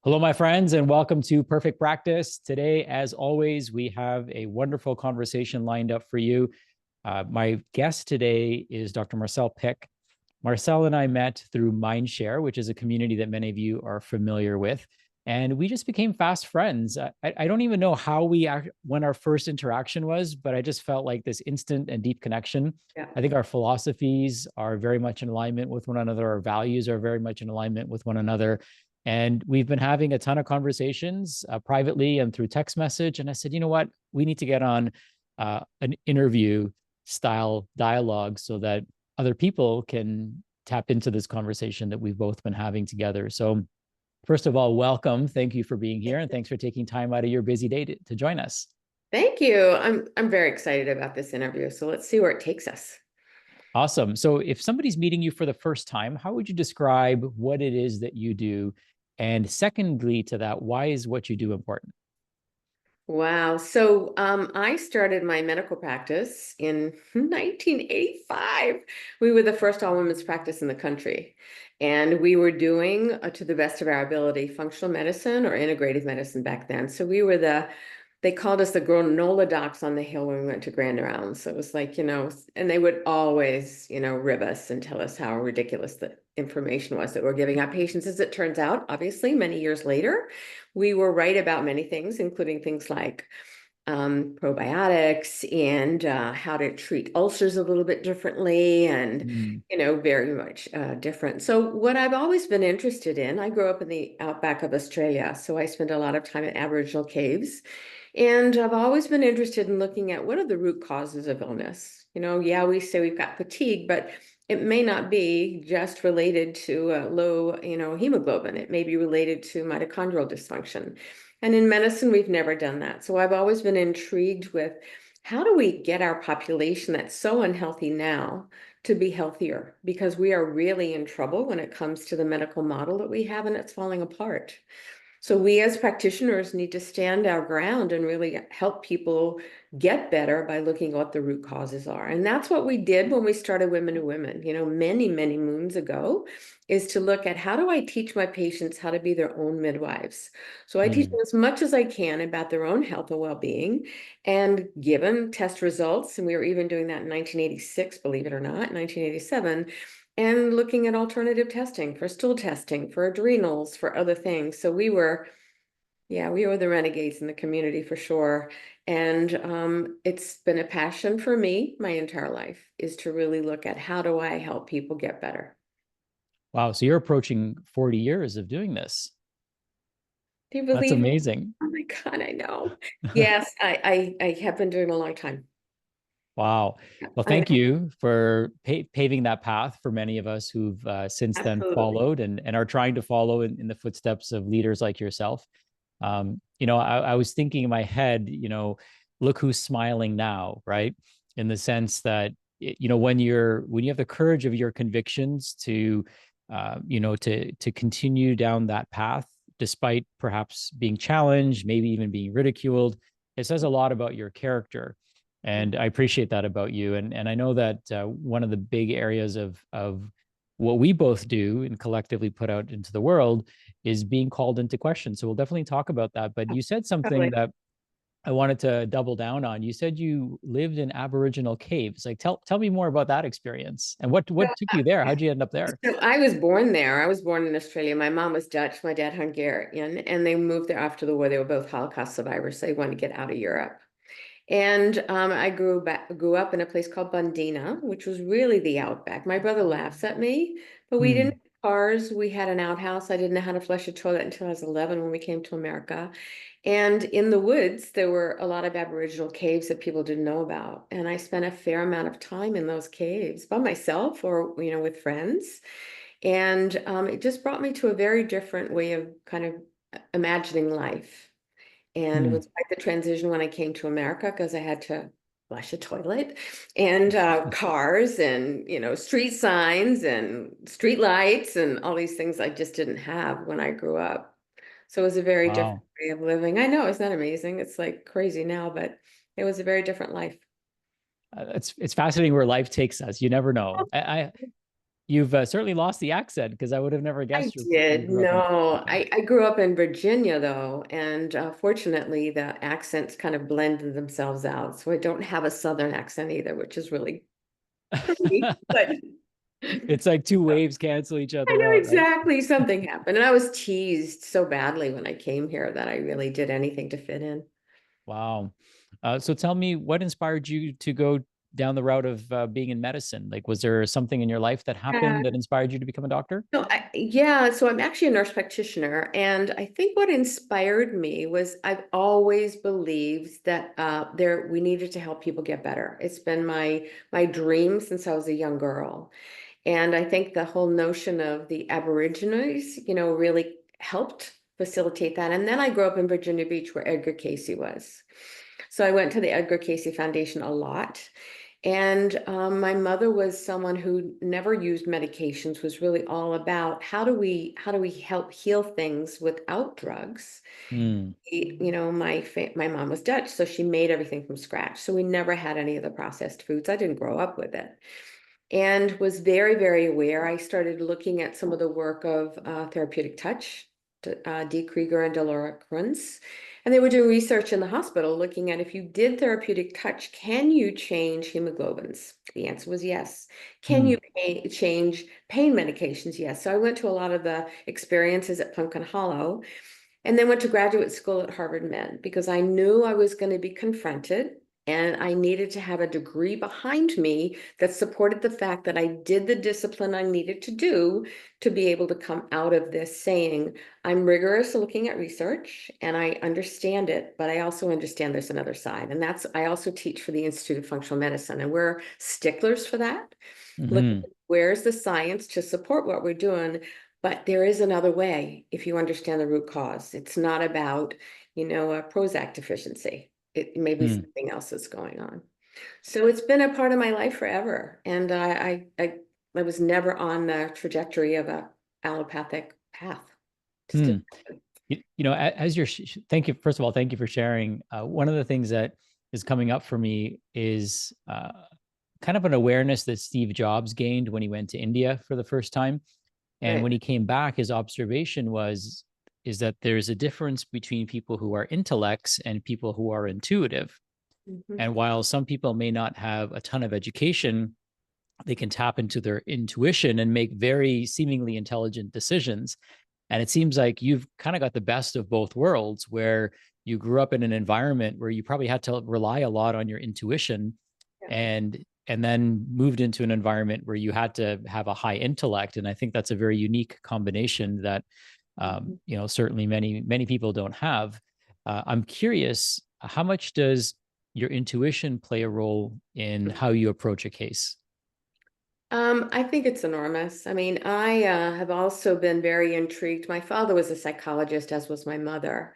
Hello, my friends, and welcome to Perfect Practice. Today, as always, we have a wonderful conversation lined up for you. My guest today is Dr. Marcelle Pick. Marcelle and I met through Mindshare, which is a community that many of you are familiar with. And we just became fast friends. I don't even know how when our first interaction was, but I just felt like this instant and deep connection. Yeah. I think our philosophies are very much in alignment with one another. Our values are very much in alignment with one another. And we've been having a ton of conversations privately and through text message. And I said, you know what? We need to get on an interview style dialogue so that other people can tap into this conversation that we've both been having together. So, first of all, welcome. Thank you for being here. And thanks for taking time out of your busy day to join us. Thank you. I'm very excited about this interview. So let's see where it takes us. Awesome. So, if somebody's meeting you for the first time, how would you describe what it is that you do? And secondly, to that, why is what you do important? Wow. So I started my medical practice in 1985. We were the first all-women's practice in the country. And we were doing, to the best of our ability, functional medicine or integrative medicine back then. So we were they called us the granola docs on the hill when we went to Grand Rounds. So it was like, and they would always, rib us and tell us how ridiculous the information was that we're giving our patients. As it turns out, obviously, many years later, we were right about many things, including things like probiotics and how to treat ulcers a little bit differently and, Mm. very much different. So what I've always been interested in, I grew up in the outback of Australia, so I spent a lot of time in Aboriginal caves. And I've always been interested in looking at what are the root causes of illness. Yeah, we say we've got fatigue, but it may not be just related to low, hemoglobin. It may be related to mitochondrial dysfunction. And in medicine, we've never done that. So I've always been intrigued with how do we get our population that's so unhealthy now to be healthier? Because we are really in trouble when it comes to the medical model that we have, and it's falling apart. So we as practitioners need to stand our ground and really help people get better by looking at what the root causes are. And that's what we did when we started Women to Women, many, many moons ago, is to look at how do I teach my patients how to be their own midwives? So I teach them Mm. as much as I can about their own health and well-being and give them test results. And we were even doing that in 1986, believe it or not, 1987, and looking at alternative testing for stool testing, for adrenals, for other things. So we were the renegades in the community for sure. And it's been a passion for me my entire life is to really look at how do I help people get better. Wow. So, you're approaching 40 years of doing this. Do you That's believe? amazing. Oh my God, I know. Yes, I have been doing a long time. Wow. Well, I thank know. you for paving that path for many of us who've since then Absolutely. followed and are trying to follow in the footsteps of leaders like yourself. I was thinking in my head, look who's smiling now, right? In the sense that, when you have the courage of your convictions to continue down that path, despite perhaps being challenged, maybe even being ridiculed, it says a lot about your character. And I appreciate that about you. And I know that one of the big areas of what we both do and collectively put out into the world is being called into question. So we'll definitely talk about that. But you said something Probably. that I wanted to double down on. You said you lived in Aboriginal caves. Like tell me more about that experience and what took you there? How'd you end up there? So I was born there. I was born in Australia. My mom was Dutch, my dad Hungarian, and they moved there after the war. They were both Holocaust survivors. So they wanted to get out of Europe. And I grew up in a place called Bundina, which was really the outback. My brother laughs at me, but we didn't Hmm. have cars. We had an outhouse. I didn't know how to flush a toilet until I was 11 when we came to America. And in the woods, there were a lot of Aboriginal caves that people didn't know about. And I spent a fair amount of time in those caves by myself or, with friends. And it just brought me to a very different way of kind of imagining life. And it Hmm. was quite the transition when I came to America because I had to flush a toilet and cars and, street signs and street lights and all these things I just didn't have when I grew up. So it was a very different Wow. way of living. I know it's not amazing. It's like crazy now, but it was a very different life. It's fascinating where life takes us. You never know. You've certainly lost the accent because I would have never I guessed you did. grew up in No, Australia. I grew up in Virginia though, and fortunately the accents kind of blended themselves out. So I don't have a Southern accent either, which is really great. But It's like two waves cancel each I other know out, right? exactly something happened. And I was teased so badly when I came here that I really did anything to fit in. Wow. So tell me, what inspired you to go down the route of being in medicine? Like, was there something in your life that happened that inspired you to become a doctor? So I'm actually a nurse practitioner, and I think what inspired me was I've always believed that we needed to help people get better. It's been my dream since I was a young girl. And I think the whole notion of the Aborigines, really helped facilitate that. And then I grew up in Virginia Beach where Edgar Cayce was. So I went to the Edgar Cayce Foundation a lot. And my mother was someone who never used medications, was really all about how do we help heal things without drugs. Hmm. My mom was Dutch, so she made everything from scratch. So we never had any of the processed foods. I didn't grow up with it and was very, very aware. I started looking at some of the work of therapeutic touch, D. Krieger and Delora Kunz. And they were doing research in the hospital looking at if you did therapeutic touch, can you change hemoglobins? The answer was yes. Can Hmm. you change pain medications? Yes. So I went to a lot of the experiences at Pumpkin Hollow and then went to graduate school at Harvard Med because I knew I was going to be confronted and I needed to have a degree behind me that supported the fact that I did the discipline I needed to do to be able to come out of this saying, I'm rigorous looking at research and I understand it, but I also understand there's another side. And I also teach for the Institute of Functional Medicine, and we're sticklers for that. Look, Hmm. where's the science to support what we're doing? But there is another way if you understand the root cause. It's not about, a Prozac deficiency. It may be Hmm. something else that's going on. So it's been a part of my life forever. And I was never on the trajectory of a allopathic path. Just Hmm. didn't happen. As you're, thank you. First of all, thank you for sharing. One of the things that is coming up for me is kind of an awareness that Steve Jobs gained when he went to India for the first time. And Right. when he came back, his observation is that there's a difference between people who are intellects and people who are intuitive. Mhm. And while some people may not have a ton of education, they can tap into their intuition and make very seemingly intelligent decisions. And it seems like you've kind of got the best of both worlds, where you grew up in an environment where you probably had to rely a lot on your intuition, Yeah. and then moved into an environment where you had to have a high intellect. And I think that's a very unique combination that Mhm. certainly many people don't have. I'm curious, how much does your intuition play a role in how you approach a case? I think it's enormous. I mean, I have also been very intrigued. My father was a psychologist, as was my mother.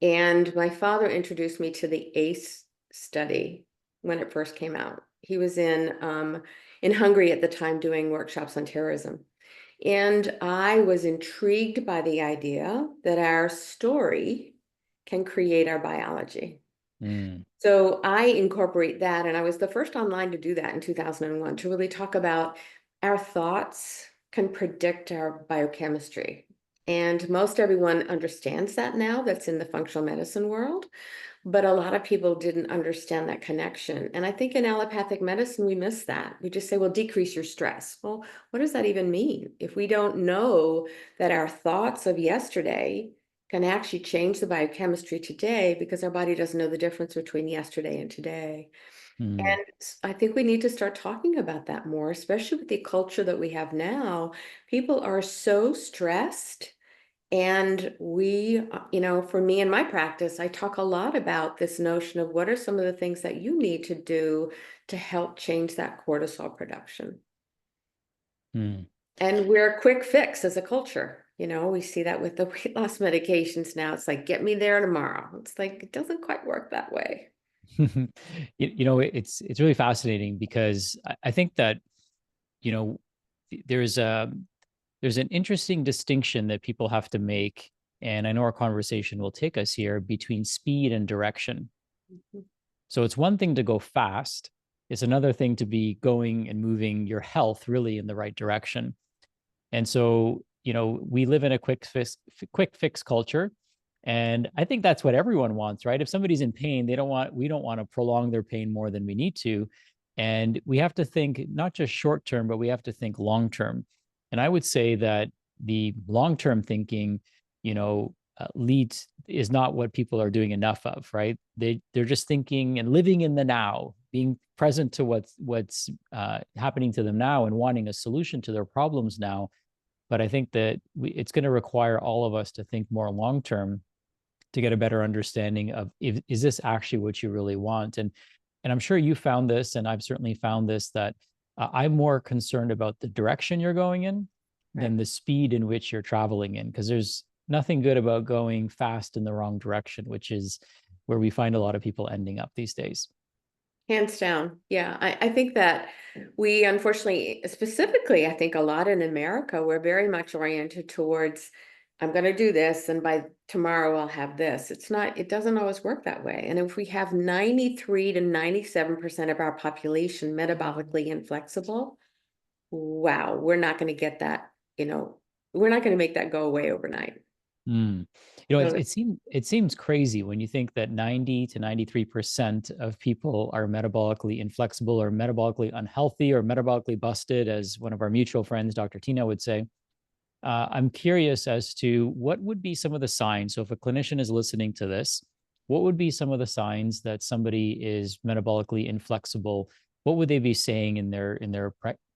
And my father introduced me to the ACE study when it first came out. He was in Hungary at the time doing workshops on terrorism. And I was intrigued by the idea that our story can create our biology. Mm. So I incorporate that, and I was the first online to do that in 2001 to really talk about our thoughts can predict our biochemistry. And most everyone understands that now that's in the functional medicine world, but a lot of people didn't understand that connection. And I think in allopathic medicine, we miss that. We just say, well, decrease your stress. Well, what does that even mean? If we don't know that our thoughts of yesterday can actually change the biochemistry today because our body doesn't know the difference between yesterday and today. Mm. And I think we need to start talking about that more, especially with the culture that we have now. People are so stressed. And for me in my practice, I talk a lot about this notion of what are some of the things that you need to do to help change that cortisol production. Mm. And we're a quick fix as a culture. We see that with the weight loss medications now. It's like, get me there tomorrow. It's like, it doesn't quite work that way. It's really fascinating because I think that you know there's a there's an interesting distinction that people have to make, and I know our conversation will take us here, between speed and direction. Mhm. So it's one thing to go fast, It's another thing to be going and moving your health really in the right direction. And so, we live in a quick fix culture. And I think that's what everyone wants, right? If somebody's in pain, we don't want to prolong their pain more than we need to. And we have to think not just short term, but we have to think long term. And I would say that the long term thinking, leads is not what people are doing enough of, right? They're just thinking and living in the now, being present to what's happening to them now and wanting a solution to their problems now. But I think that it's going to require all of us to think more long term to get a better understanding of is this actually what you really want. And I'm sure you found this, and I've certainly found this, that I'm more concerned about the direction you're going in than Right. the speed in which you're traveling in, because there's nothing good about going fast in the wrong direction, which is where we find a lot of people ending up these days. Hands down. Yeah. I think that we unfortunately, specifically, I think a lot in America, we're very much oriented towards, I'm going to do this, and by tomorrow I'll have this. It doesn't always work that way. And if we have 93 to 97% of our population metabolically inflexible, wow, we're not going to get that, we're not going to make that go away overnight. Mm. So It seems crazy when you think that 90 to 93% of people are metabolically inflexible or metabolically unhealthy or metabolically busted, as one of our mutual friends, Dr. Tina, would say. I'm curious as to what would be some of the signs. So, if a clinician is listening to this, what would be some of the signs that somebody is metabolically inflexible? What would they be saying in their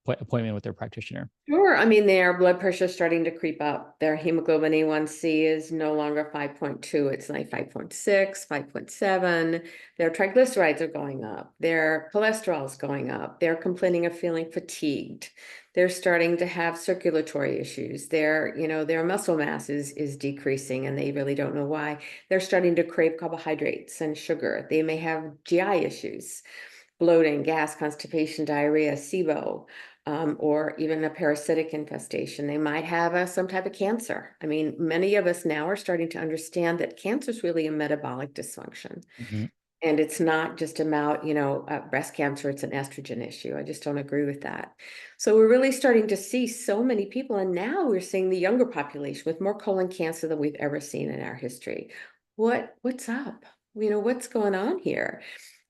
appointment with their practitioner? sure. I mean, their blood pressure is starting to creep up. Their hemoglobin A1C is no longer 5.2. It's like 5.6, 5.7. Their triglycerides are going up. Their cholesterol is going up. They're complaining of feeling fatigued. They're starting to have circulatory issues. Their muscle mass is decreasing, and they really don't know why. They're starting to crave carbohydrates and sugar. They may have GI issues, bloating, gas, constipation, diarrhea, SIBO, or even a parasitic infestation. They might have some type of cancer. I mean, many of us now are starting to understand that cancer is really a metabolic dysfunction. Mhm. And it's not just about, breast cancer, it's an estrogen issue. I just don't agree with that. So we're really starting to see so many people. And now we're seeing the younger population with more colon cancer than we've ever seen in our history. What's up? What's going on here?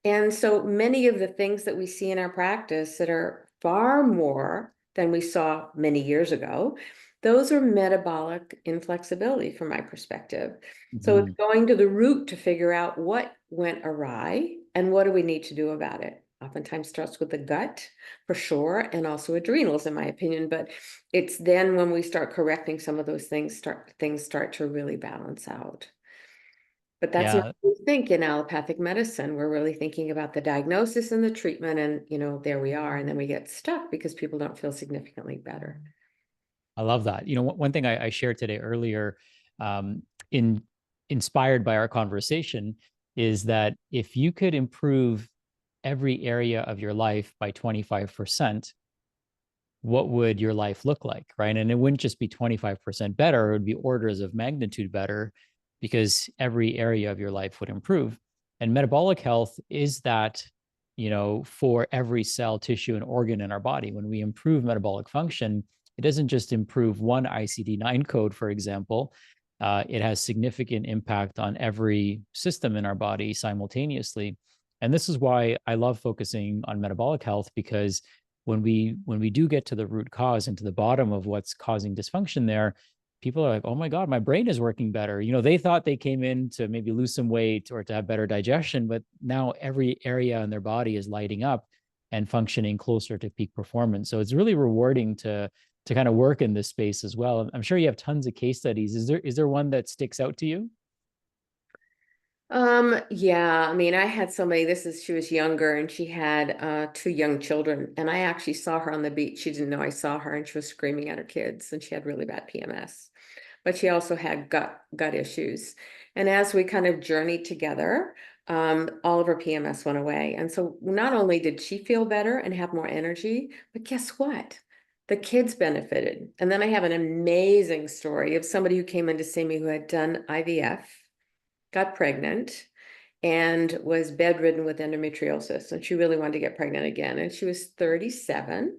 And so many of the things that we see in our practice that are far more than we saw many years ago, those are metabolic inflexibility from my perspective. So it's Mhm. going to the root to figure out what went awry and what do we need to do about it. Oftentimes starts with the gut for sure, and also adrenals, in my opinion. But it's then when we start correcting some of those things start to really balance out. But that's not Yeah, what we think in allopathic medicine. We're really thinking about the diagnosis and the treatment, and there we are. And then we get stuck because people don't feel significantly better. I love that. One thing I shared today earlier, um, in inspired by our conversation, is that if you could improve every area of your life by 25%, what would your life look like? Right. And it wouldn't just be 25% better, it would be orders of magnitude better, because every area of your life would improve. And metabolic health is that, for every cell, tissue, and organ in our body. When we improve metabolic function, it doesn't just improve one ICD-9 code, for example. It has significant impact on every system in our body simultaneously. And this is why I love focusing on metabolic health, because when we do get to the root cause and to the bottom of what's causing dysfunction there, people are like, oh my God, my brain is working better. They thought they came in to maybe lose some weight or to have better digestion, but now every area in their body is lighting up and functioning closer to peak performance. So it's really rewarding to kind of work in this space as well. I'm sure you have tons of case studies. Is there one that sticks out to you? Yeah, I mean, I had somebody, she was younger, and she had two young children, and I actually saw her on the beach. She didn't know I saw her, and she was screaming at her kids, and she had really bad PMS. But she also had gut issues. And as we kind of journeyed together, all of her PMS went away. And so not only did she feel better and have more energy, but guess what? The kids benefited. And then I have an amazing story of somebody who came in to see me who had done IVF, got pregnant, and was bedridden with endometriosis. And she really wanted to get pregnant again. And she was 37.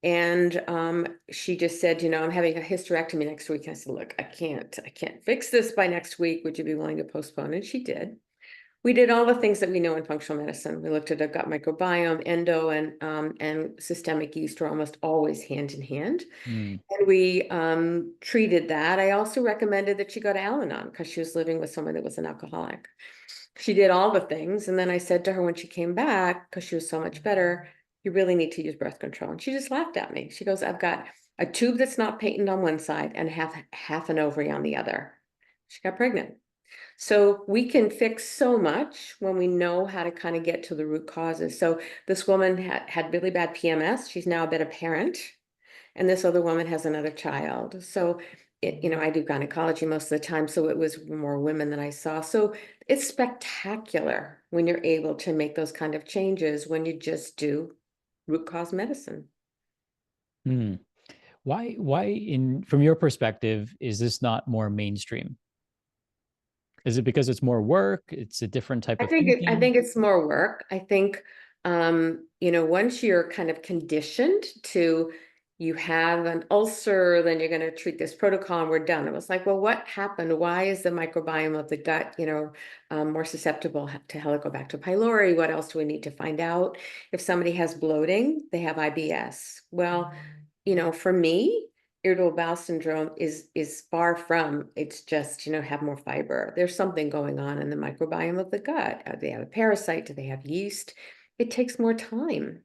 And she just said, I'm having a hysterectomy next week. I said, look, I can't fix this by next week. Would you be willing to postpone? And she did. We did all the things that we know in functional medicine. We looked at a gut microbiome, endo, and systemic yeast are almost always hand in hand. Mm. And we treated that. I also recommended that she go to Al-Anon because she was living with someone that was an alcoholic. She did all the things. And then I said to her when she came back, because she was so much better, you really need to use birth control. And she just laughed at me. She goes, I've got a tube that's not patent on one side and half an ovary on the other. She got pregnant. So we can fix so much when we know how to kind of get to the root causes. So this woman had really bad PMS. She's now been a parent. And this other woman has another child. So I do gynecology most of the time, so it was more women than I saw. So it's spectacular when you're able to make those kind of changes when you just do root cause medicine. Mm. Why from your perspective, is this not more mainstream? Is it because it's more work? It's a different type of I thinking? think it's more work. I think, once you're kind of conditioned to, you have an ulcer, then you're going to treat this protocol and we're done. It was like, well, what happened? Why is the microbiome of the gut, more susceptible to Helicobacter pylori? What else do we need to find out? If somebody has bloating, they have IBS. Well, for me, irritable bowel syndrome is far from, it's just, have more fiber. There's something going on in the microbiome of the gut. Do they have a parasite? Do they have yeast? It takes more time.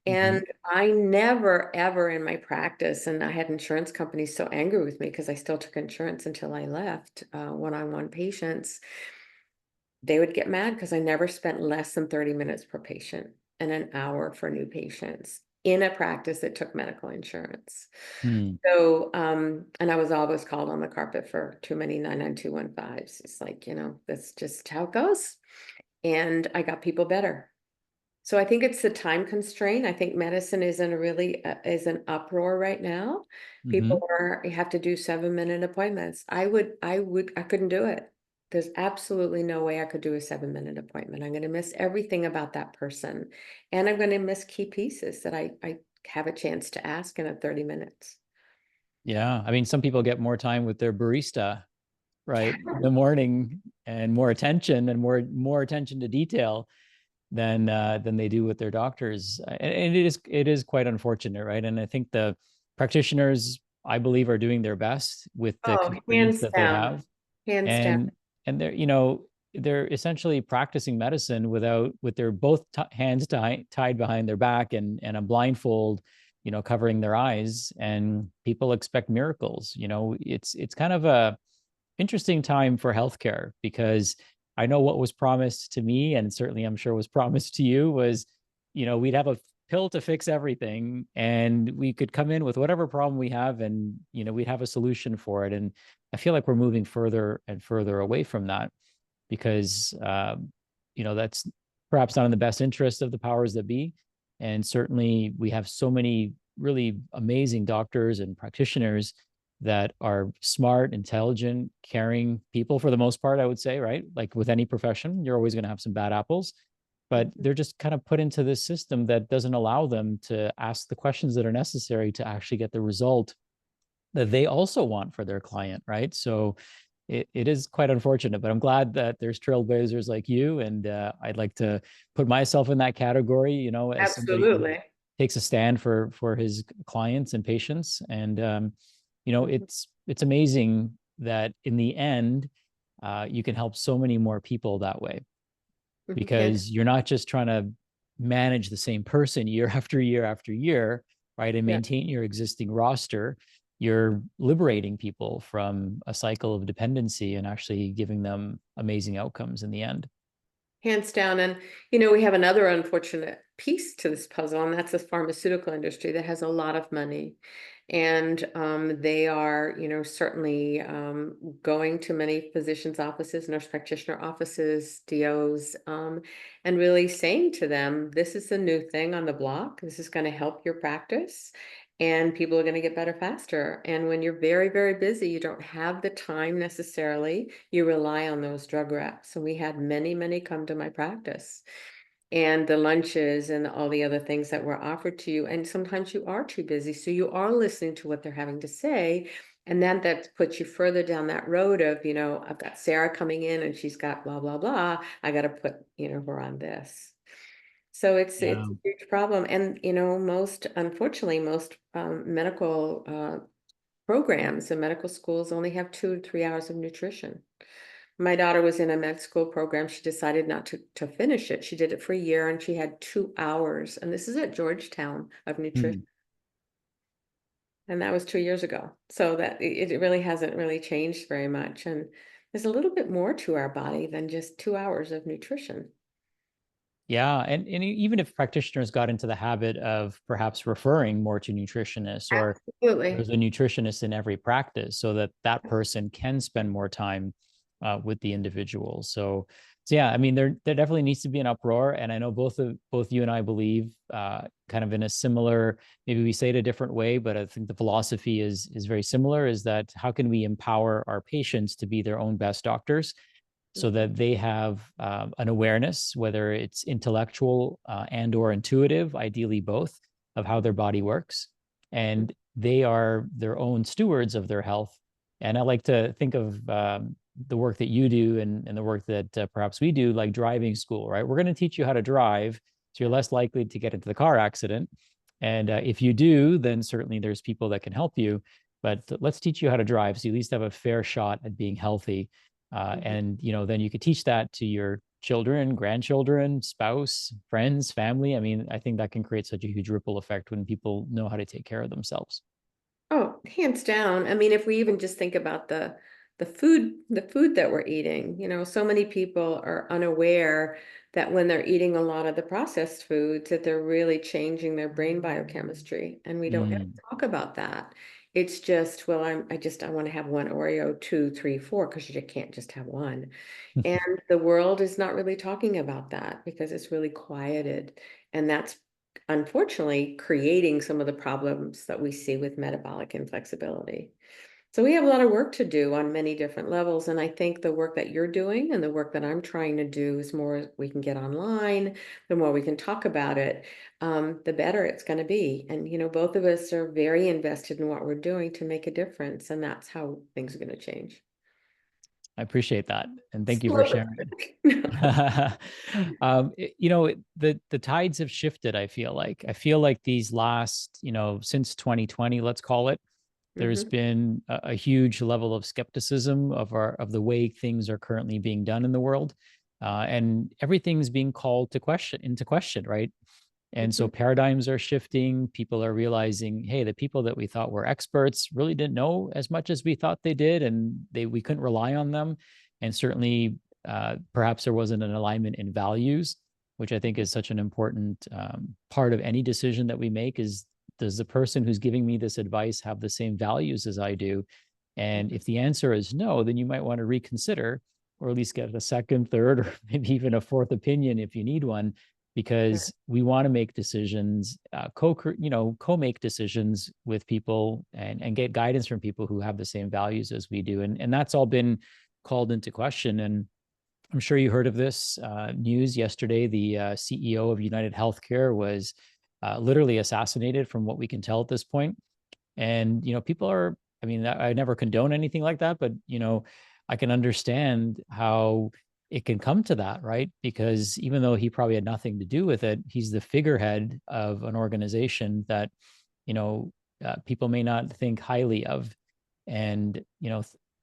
Mhm. And I never, ever in my practice, and I had insurance companies so angry with me because I still took insurance until I left one-on-one patients. They would get mad because I never spent less than 30 minutes per patient and an hour for new patients in a practice that took medical insurance. Mm. So, and I was always called on the carpet for too many 99215s. It's like, that's just how it goes. And I got people better. So I think it's the time constraint. I think medicine is in a really is an uproar right now. Mhm. You have to do 7-minute appointments. I couldn't do it. There's absolutely no way I could do a 7-minute appointment. I'm going to miss everything about that person. And I'm going to miss key pieces that I have a chance to ask in a 30 minutes. Yeah. I mean, some people get more time with their barista, right? In the morning, and more attention and more attention to detail than they do with their doctors. And it is quite unfortunate, right? And I think the practitioners, I believe, are doing their best with the Oh, constraints hands that they down. have. Hands down. And they're essentially practicing medicine with their both hands tied behind their back, and a blindfold, covering their eyes, and people expect miracles. It's kind of a interesting time for healthcare, because I know what was promised to me, and certainly I'm sure was promised to you, was, we'd have a pill to fix everything, and we could come in with whatever problem we have, and we'd have a solution for it. And I feel like we're moving further and further away from that, because that's perhaps not in the best interest of the powers that be. And certainly we have so many really amazing doctors and practitioners that are smart, intelligent, caring people for the most part, I would say, right? Like with any profession, you're always going to have some bad apples, but Mhm. they're just kind of put into this system that doesn't allow them to ask the questions that are necessary to actually get the result that they also want for their client, right? So it is quite unfortunate, but I'm glad that there's trailblazers like you. And I'd like to put myself in that category, as somebody who Absolutely. takes a stand for his clients and patients. And Mhm. it's amazing that in the end, you can help so many more people that way, Mhm. Hands. because you're not just trying to manage the same person year after year after year, right? And Yeah. maintain your existing roster. You're liberating people from a cycle of dependency and actually giving them amazing outcomes in the end. Hands down. And, we have another unfortunate piece to this puzzle, and that's the pharmaceutical industry that has a lot of money. And they are, certainly going to many physicians' offices, nurse practitioner offices, DOs, and really saying to them, this is the new thing on the block. This is going to help your practice. and people are going to get better faster. And when you're very, very busy, you don't have the time necessarily. You rely on those drug reps. So we had many, many come to my practice, and the lunches and all the other things that were offered to you. And sometimes you are too busy. So you are listening to what they're having to say. And then that puts you further down that road of, I've got Sarah coming in and she's got blah, blah, blah. I got to put, her on this. So it's Yeah. a huge problem. And, unfortunately, most medical programs and medical schools only have 2 to 3 hours of nutrition. My daughter was in a med school program. She decided not to finish it. She did it for a year and she had 2 hours. And this is at Georgetown of nutrition. Hmm. And that was 2 years ago. So that it really hasn't really changed very much. And there's a little bit more to our body than just 2 hours of nutrition. Yeah. And even if practitioners got into the habit of perhaps referring more to nutritionists, or Absolutely. there's a nutritionist in every practice so that that person can spend more time with the individual. So yeah, I mean, there definitely needs to be an uproar, and I know both you and I believe kind of in a similar, maybe we say it a different way, but I think the philosophy is very similar. Is that how can we empower our patients to be their own best doctors, so Mhm. that they have an awareness, whether it's intellectual and or intuitive, ideally both, of how their body works, and they are their own stewards of their health. And I like to think of the work that you do, and the work that perhaps we do, like driving school, right? We're going to teach you how to drive, so you're less likely to get into the car accident. And if you do, then certainly there's people that can help you. But let's teach you how to drive, so you at least have a fair shot at being healthy. Mhm. And then you could teach that to your children, grandchildren, spouse, friends, family. I mean, I think that can create such a huge ripple effect when people know how to take care of themselves. Oh, hands down. I mean, if we even just think about the food that we're eating, so many people are unaware that when they're eating a lot of the processed foods, that they're really changing their brain biochemistry. And we don't ever Mm. talk about that. It's just, well, I want to have one Oreo, two, three, four, because you can't just have one. And the world is not really talking about that because it's really quieted. And that's unfortunately creating some of the problems that we see with metabolic inflexibility. So we have a lot of work to do on many different levels. And I think the work that you're doing and the work that I'm trying to do is more we can get online, the more we can talk about it, the better it's going to be. And, both of us are very invested in what we're doing to make a difference. And that's how things are going to change. I appreciate that, and thank you for Slowly. sharing. No. The tides have shifted. I feel like these last, since 2020, let's call it, there's Mhm. been a huge level of skepticism of the way things are currently being done in the world, and everything's being called into question, right? And so Mhm. paradigms are shifting. People are realizing, hey, the people that we thought were experts really didn't know as much as we thought they did, and we couldn't rely on them. And certainly, perhaps there wasn't an alignment in values, which I think is such an important part of any decision that we make. Is, does the person who's giving me this advice have the same values as I do? And Mhm. if the answer is no, then you might want to reconsider, or at least get a second, third, or maybe even a fourth opinion if you need one, Sure. because we want to make decisions, co-make decisions with people, and get guidance from people who have the same values as we do. And that's all been called into question. And I'm sure you heard of this news yesterday. The CEO of United Healthcare was literally assassinated, from what we can tell at this point. And people are, I mean, I never condone anything like that, but I can understand how it can come to that, right? Because even though he probably had nothing to do with it, he's the figurehead of an organization that you know people may not think highly of. And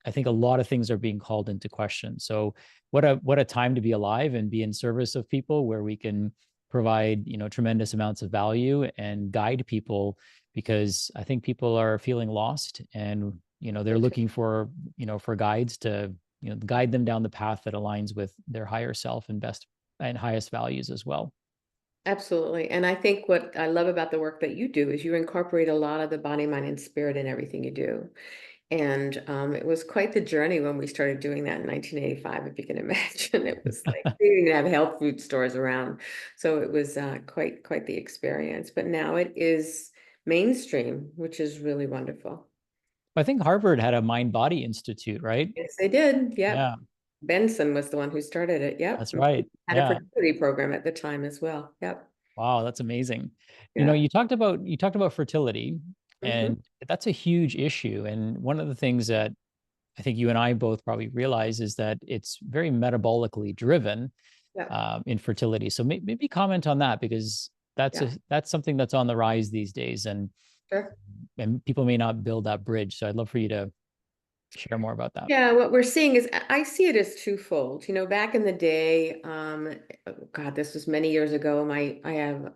I think a lot of things are being called into question. So what a time to be alive and be in service of people, where we can provide tremendous amounts of value and guide people, because I think people are feeling lost, and they're looking for guides to guide them down the path that aligns with their higher self and best and highest values as well. Absolutely. And I think what I love about the work that you do is you incorporate a lot of the body, mind, and spirit in everything you do. And it was quite the journey when we started doing that in 1985, if you can imagine. It was like we didn't even have health food stores around. So it was quite the experience. But now it is mainstream, which is really wonderful. I think Harvard had a Mind Body Institute, right? Yes, they did. Yep. Yeah, Benson was the one who started it. Yep. that's And she right. had a Yeah. fertility program at the time as well. Yep. Wow, that's amazing. Yeah. You talked about fertility, Hmm. and that's a huge issue. And one of the things that I think you and I both probably realize is that it's very metabolically driven, Yep. infertility. So maybe comment on that, because Yeah. that's something that's on the rise these days, Sure. and people may not build that bridge. So I'd love for you to share more about that. Yeah, what we're seeing is I see it as twofold. Back in the day, oh God, this was many years ago. I have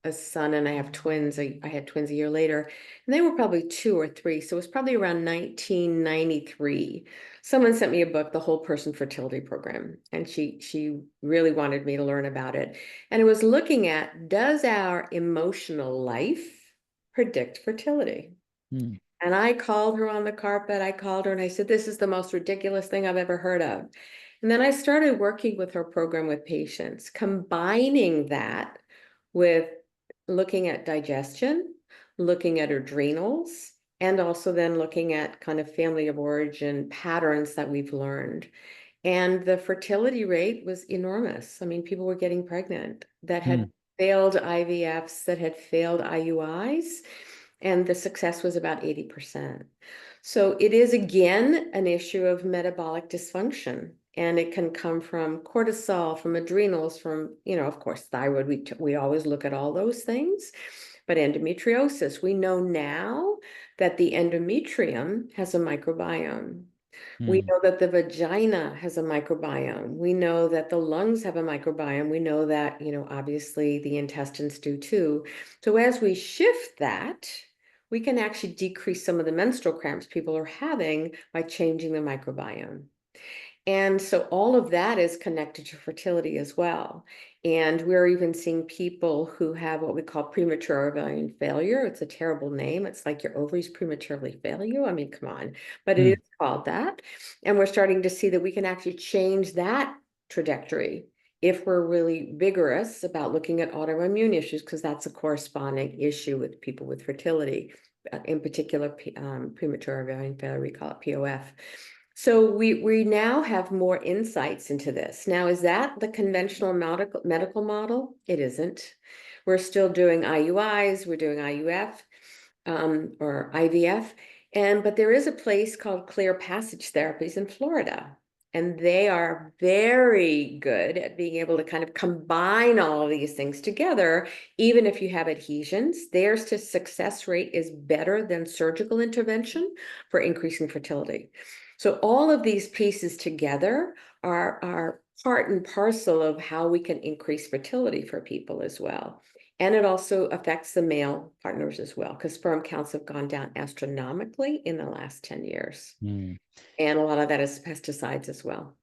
a son and I have twins. I had twins a year later, and they were probably 2 or 3. So it was probably around 1993. Someone sent me a book, The Whole Person Fertility Program, and she really wanted me to learn about it. And it was looking at, does our emotional life predict fertility? Hmm. And I called her on the carpet. I called her and I said, this is the most ridiculous thing I've ever heard of. And then I started working with her program with patients, combining that with looking at digestion, looking at adrenals, and also then looking at kind of family of origin patterns that we've learned. And the fertility rate was enormous. I mean, people were getting pregnant that Hmm. had failed IVFs, that had failed IUIs, and the success was about 80%. So it is again an issue of metabolic dysfunction, and it can come from cortisol, from adrenals, from, of course, thyroid. We always look at all those things, but endometriosis, we know now that the endometrium has a microbiome. We Hmm. know that the vagina has a microbiome. We know that the lungs have a microbiome. We know that, obviously the intestines do too. So as we shift that, we can actually decrease some of the menstrual cramps people are having by changing the microbiome. And so all of that is connected to fertility as well. And we're even seeing people who have what we call premature ovarian failure. It's a terrible name. It's like your ovaries prematurely fail you. I mean, come on, but it Hmm. is called that. And we're starting to see that we can actually change that trajectory if we're really vigorous about looking at autoimmune issues, because that's a corresponding issue with people with fertility, in particular, premature ovarian failure. We call it POF. So we now have more insights into this. Now, is that the conventional medical model? It isn't. We're still doing IUIs, we're doing IUF, or IVF, but there is a place called Clear Passage Therapies in Florida. And they are very good at being able to kind of combine all of these things together, even if you have adhesions. Their success rate is better than surgical intervention for increasing fertility. So all of these pieces together are part and parcel of how we can increase fertility for people as well. And it also affects the male partners as well, because sperm counts have gone down astronomically in the last 10 years. Hmm. And a lot of that is pesticides as well.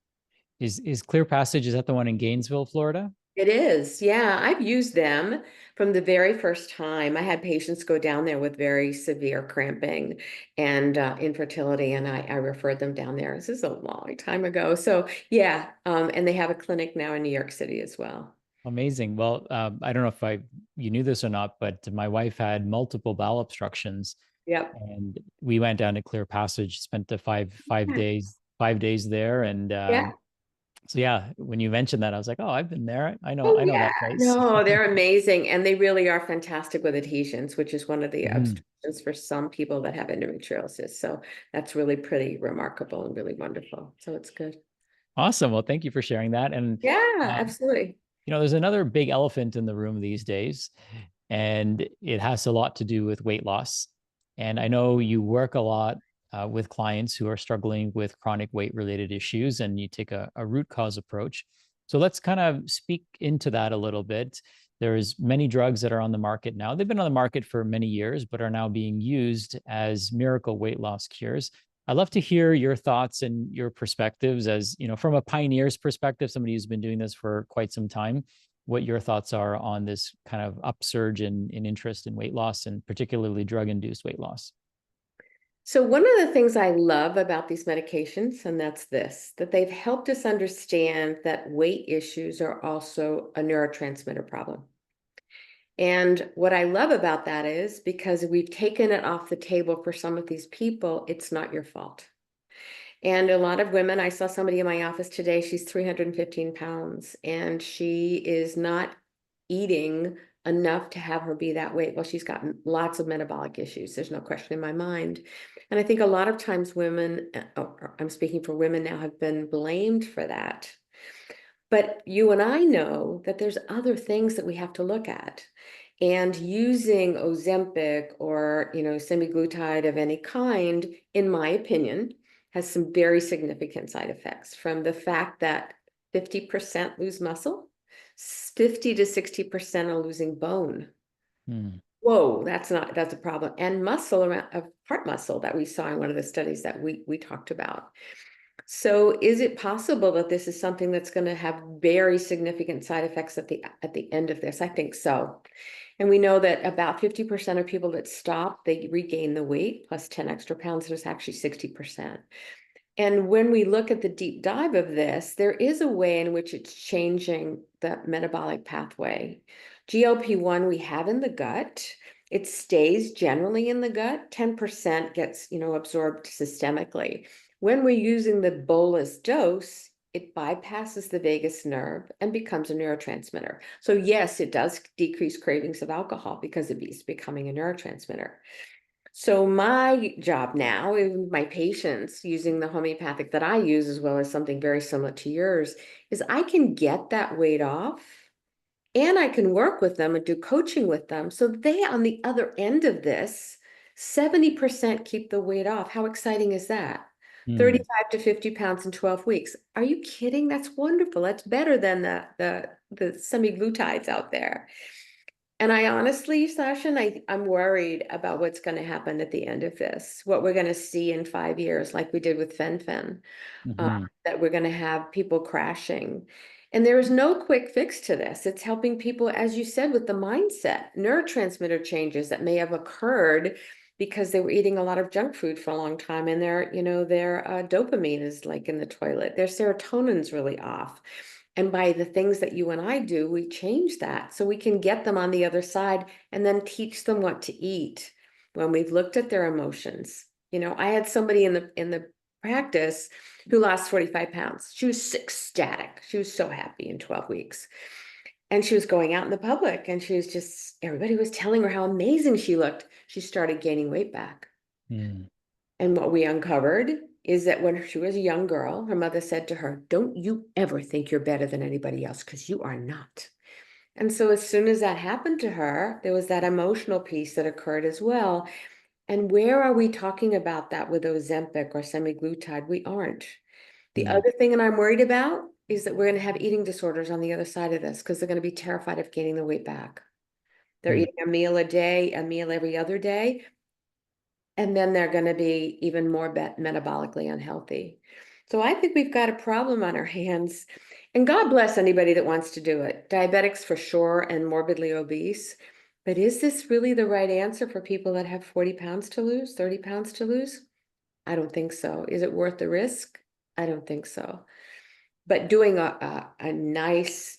Is Clear Passage, is that the one in Gainesville, Florida? It is. Yeah, I've used them from the very first time. I had patients go down there with very severe cramping and infertility, and I referred them down there. This is a long time ago. So yeah, and they have a clinic now in New York City as well. Amazing. Well, I don't know if you knew this or not, but my wife had multiple bowel obstructions, Yep. and we went down to Clear Passage, spent the five days there, and Yeah. so yeah, when you mentioned that, I was like, oh, I've been there. Oh, I know yeah. that place. No, they're amazing. And they really are fantastic with adhesions, which is one of the Mhm. obstructions for some people that have endometriosis. So that's really pretty remarkable and really wonderful. So it's good. Awesome. Well, thank you for sharing that. And Yeah, um, absolutely. there's another big elephant in the room these days, and it has a lot to do with weight loss. And I know you work a lot with clients who are struggling with chronic weight related issues, and you take a root cause approach. So let's kind of speak into that a little bit. There's many drugs that are on the market now. They've been on the market for many years, but are now being used as miracle weight loss cures. I'd love to hear your thoughts and your perspectives as, from a pioneer's perspective, somebody who's been doing this for quite some time, what your thoughts are on this kind of upsurge in interest in weight loss, and particularly drug-induced weight loss. So one of the things I love about these medications, and that's this, that they've helped us understand that weight issues are also a neurotransmitter problem. And what I love about that is because we've taken it off the table for some of these people, it's not your fault. And a lot of women, I saw somebody in my office today, she's 315 pounds and she is not eating enough to have her be that weight. Well, she's got lots of metabolic issues. There's no question in my mind. And I think a lot of times women, I'm speaking for women now, have been blamed for that. But you and I know that there's other things that we have to look at. And using Ozempic or, semaglutide of any kind, in my opinion, has some very significant side effects, from the fact that 50% lose muscle, 50 to 60% are losing bone. Hmm. Whoa, that's a problem. And muscle around of heart muscle that we saw in one of the studies that we talked about. So is it possible that this is something that's going to have very significant side effects at the end of this? I think so. And we know that about 50% of people that stop, they regain the weight plus 10 extra pounds. There's actually 60%. And when we look at the deep dive of this, there is a way in which it's changing the metabolic pathway. GLP-1 we have in the gut. It stays generally in the gut. 10% gets, absorbed systemically. When we're using the bolus dose, it bypasses the vagus nerve and becomes a neurotransmitter. So yes, it does decrease cravings of alcohol because it is becoming a neurotransmitter. So my job now, with my patients, using the homeopathic that I use, as well as something very similar to yours, is I can get that weight off and I can work with them and do coaching with them. So they, on the other end of this, 70% keep the weight off. How exciting is that? Hmm. 35 to 50 pounds in 12 weeks. Are you kidding? That's wonderful. That's better than the semaglutides out there. And I honestly, Sasha, I'm worried about what's going to happen at the end of this, what we're going to see in 5 years, like we did with fen-phen, Hmm. that we're going to have people crashing. And there is no quick fix to this. It's helping people, as you said, with the mindset, neurotransmitter changes that may have occurred because they were eating a lot of junk food for a long time, and their dopamine is like in the toilet. Their serotonin's really off. And by the things that you and I do, we change that so we can get them on the other side and then teach them what to eat when we've looked at their emotions. I had somebody in the practice who lost 45 pounds. She was ecstatic. She was so happy in 12 weeks. And she was going out in the public and everybody was telling her how amazing she looked. She started gaining weight back. Hmm. And what we uncovered is that when she was a young girl, her mother said to her, "Don't you ever think you're better than anybody else, because you are not." And so as soon as that happened to her, there was that emotional piece that occurred as well. And where are we talking about that with Ozempic or semaglutide? We aren't. The Hmm. other thing that I'm worried about is that we're going to have eating disorders on the other side of this, because they're going to be terrified of gaining the weight back. They're Hmm. eating a meal a day, a meal every other day, and then they're going to be even more metabolically unhealthy. So I think we've got a problem on our hands. And God bless anybody that wants to do it. Diabetics for sure, and morbidly obese. But is this really the right answer for people that have 40 pounds to lose, 30 pounds to lose? I don't think so. Is it worth the risk? I don't think so. But doing a nice,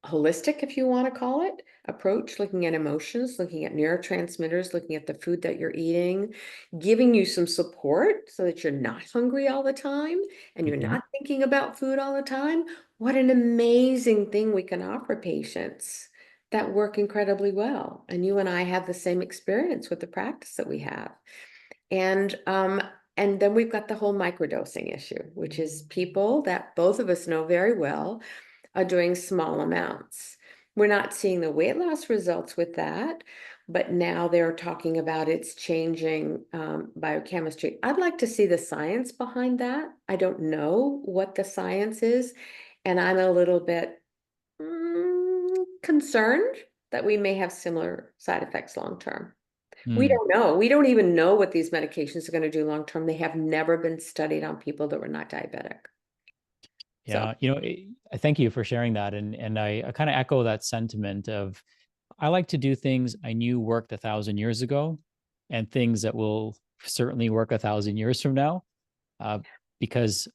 holistic, if you want to call it, approach, looking at emotions, looking at neurotransmitters, looking at the food that you're eating, giving you some support so that you're not hungry all the time and you're Hmm. not thinking about food all the time. What an amazing thing we can offer patients that work incredibly well. And you and I have the same experience with the practice that we have. And and then we've got the whole microdosing issue, which is people that both of us know very well are doing small amounts. We're not seeing the weight loss results with that, but now they're talking about it's changing biochemistry. I'd like to see the science behind that. I don't know what the science is, and I'm a little bit concerned that we may have similar side effects long term. We Hmm. don't know. We don't even know what these medications are going to do long term. They have never been studied on people that were not diabetic. So, Yeah, I thank you for sharing that, and I kind of echo that sentiment of I like to do things I knew worked 1,000 years ago, and things that will certainly work 1,000 years from now, because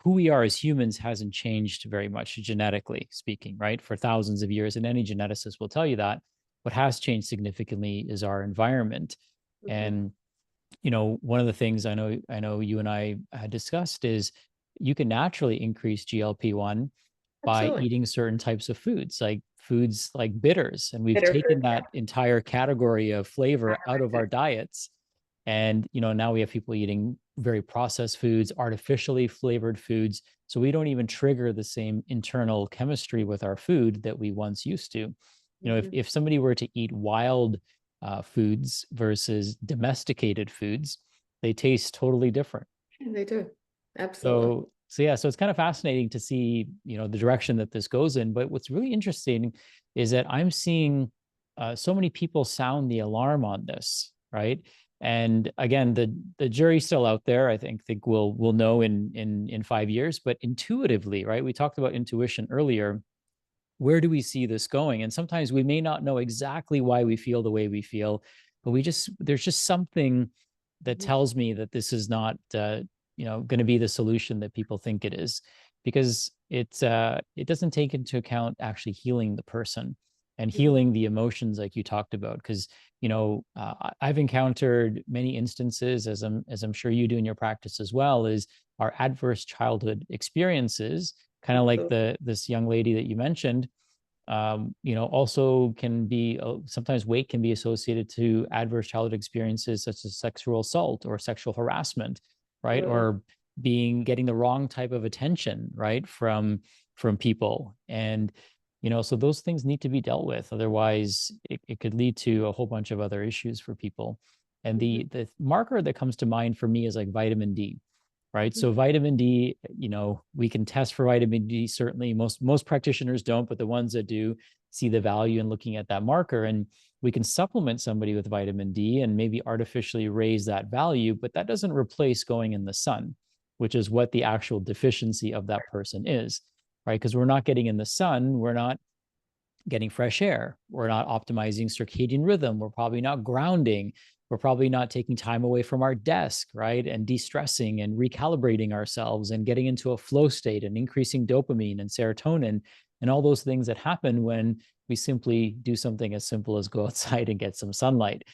who we are as humans hasn't changed very much genetically speaking, right? For thousands of years, and any geneticist will tell you that. What has changed significantly is our environment. Mhm. And one of the things I know you and I had discussed is you can naturally increase GLP-1 by Absolutely. eating certain types of foods like bitters. And we've Bitter taken fruit, yeah. that entire category of flavor out of our diets. And now we have people eating very processed foods, artificially flavored foods. So we don't even trigger the same internal chemistry with our food that we once used to. If, Mhm. if somebody were to eat wild foods versus domesticated foods, they taste totally different. Yeah, they do. Absolutely. So it's kind of fascinating to see, the direction that this goes in. But what's really interesting is that I'm seeing so many people sound the alarm on this, right? And again, the jury's still out there. I think we'll know in 5 years, but intuitively, right? We talked about intuition earlier. Where do we see this going? And sometimes we may not know exactly why we feel the way we feel, but there's just something that Mhm. tells me that this is not going to be the solution that people think it is, because it doesn't take into account actually healing the person and Mhm. healing the emotions like you talked about. Because I've encountered many instances, as I'm sure you do in your practice as well, is our adverse childhood experiences, kind of like Absolutely. this young lady that you mentioned. Also can be sometimes weight can be associated to adverse childhood experiences such as sexual assault or sexual harassment, right? Absolutely. Or getting the wrong type of attention, right, from people. And so those things need to be dealt with. Otherwise, it could lead to a whole bunch of other issues for people. And Mhm. the marker that comes to mind for me is like vitamin D, right? So Mhm. vitamin D, we can test for vitamin D. Certainly, most practitioners don't, but the ones that do see the value in looking at that marker, and we can supplement somebody with vitamin D and maybe artificially raise that value, but that doesn't replace going in the sun, which is what the actual deficiency of that person is, right? Because we're not getting in the sun, we're not getting fresh air. We're not optimizing circadian rhythm. We're probably not grounding. We're probably not taking time away from our desk, right? And de stressing and recalibrating ourselves and getting into a flow state and increasing dopamine and serotonin and all those things that happen when we simply do something as simple as go outside and get some sunlight,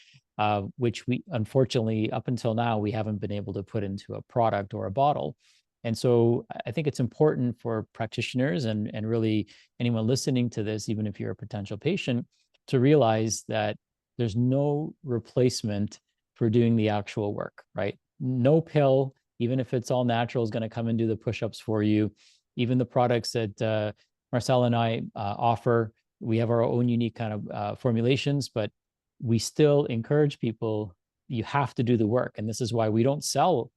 which we unfortunately, up until now, we haven't been able to put into a product or a bottle. And so I think it's important for practitioners and really anyone listening to this, even if you're a potential patient, to realize that there's no replacement for doing the actual work, right? No pill, even if it's all natural, is going to come and do the push-ups for you. Even the products that Marcelle and I offer, we have our own unique kind of formulations, but we still encourage people, you have to do the work. And this is why we don't sell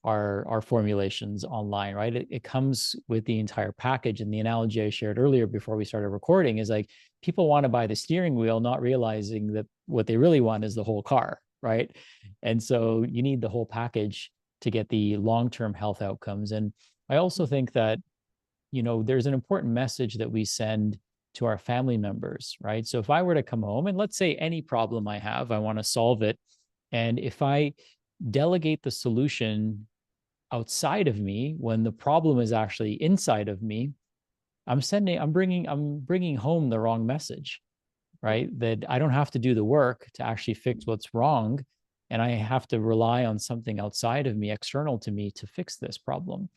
our formulations online, right? It comes with the entire package. And the analogy I shared earlier before we started recording is like people want to buy the steering wheel, not realizing that what they really want is the whole car, right? And so you need the whole package to get the long-term health outcomes. And I also think that there's an important message that we send to our family members, right? So if I were to come home and let's say any problem I have, I want to solve it. And if I delegate the solution outside of me when the problem is actually inside of me, I'm bringing home the wrong message, right? That I don't have to do the work to actually fix what's wrong, and I have to rely on something outside of me, external to me, to fix this problem.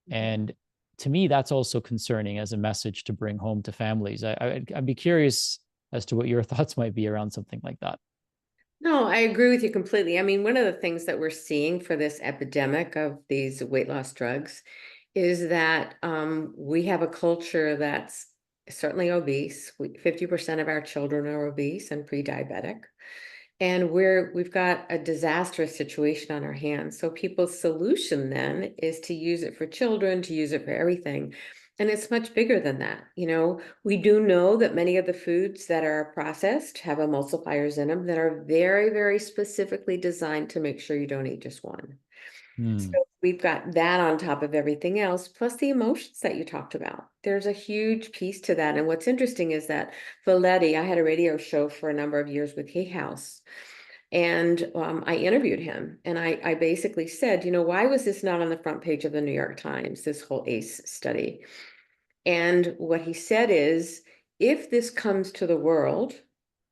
Mhm. And to me, that's also concerning as a message to bring home to families. I'd be curious as to what your thoughts might be around something like that. No, I agree with you completely. I mean, one of the things that we're seeing for this epidemic of these weight loss drugs is that we have a culture that's certainly obese. 50% of our children are obese and pre-diabetic. And we've got a disastrous situation on our hands. So people's solution then is to use it for children, to use it for everything. And it's much bigger than that. We do know that many of the foods that are processed have emulsifiers in them that are very, very specifically designed to make sure you don't eat just one. So Hmm. we've got that on top of everything else, plus the emotions that you talked about. There's a huge piece to that. And what's interesting is that Valetti, I had a radio show for a number of years with Hay House. And I interviewed him, and I basically said, why was this not on the front page of the New York Times, this whole ACE study? And what he said is, if this comes to the world,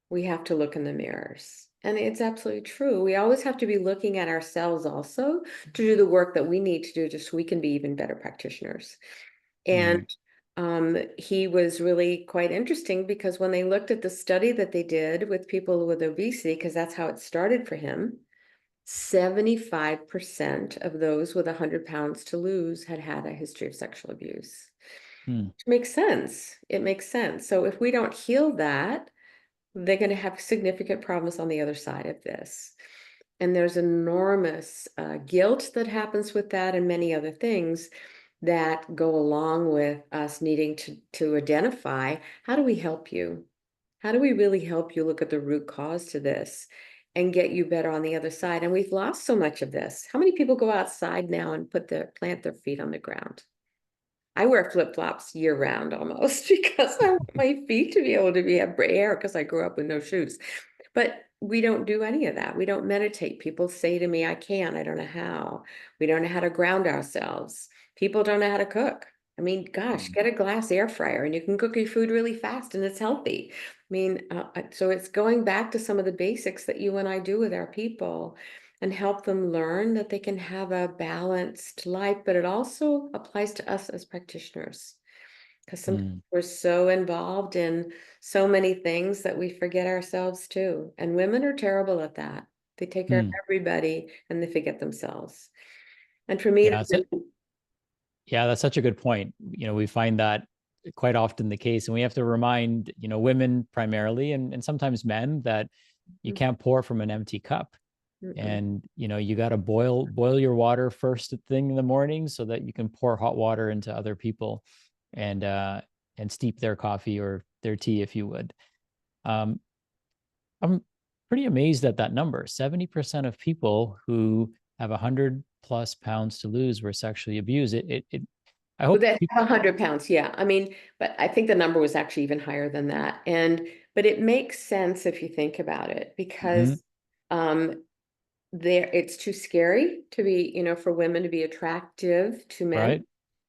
we have to look in the mirrors. And it's absolutely true. We always have to be looking at ourselves also to do the work that we need to do just so we can be even better practitioners. And Mm, he was really quite interesting because when they looked at the study that they did with people with obesity, because that's how it started for him, 75% of those with 100 pounds to lose had had a history of sexual abuse. mm, Which makes sense. It makes sense. So if we don't heal that, they're going to have significant problems on the other side of this. And there's enormous guilt that happens with that and many other things that go along with us needing to identify, how do we help you? How do we really help you look at the root cause to this and get you better on the other side? And we've lost so much of this. How many people go outside now and plant their feet on the ground? I wear flip-flops year round almost because I want my feet to be able to have air because I grew up with no shoes. But we don't do any of that. We don't meditate. People say to me, I can't, I don't know how. We don't know how to ground ourselves. People don't know how to cook. I mean, gosh, mm, get a glass air fryer and you can cook your food really fast and it's healthy. I mean, so it's going back to some of the basics that you and I do with our people and help them learn that they can have a balanced life, but it also applies to us as practitioners because sometimes mm, we're so involved in so many things that we forget ourselves too. And women are terrible at that. They take care of mm. everybody and they forget themselves. And for me, Yeah, yeah, that's such a good point. We find that quite often the case, and we have to remind, women primarily, and sometimes men, that you mm, can't pour from an empty cup. mm, And you got to boil your water first thing in the morning so that you can pour hot water into other people and steep their coffee or their tea, if you would. um, I'm pretty amazed at that number. 70% of people who have 100 plus pounds to lose were sexually abused. I With hope that people. 100 pounds, yeah. I mean, but I think the number was actually even higher than that. But it makes sense if you think about it, Mhm. because um, it's too scary to be, for women to be attractive to men. Right.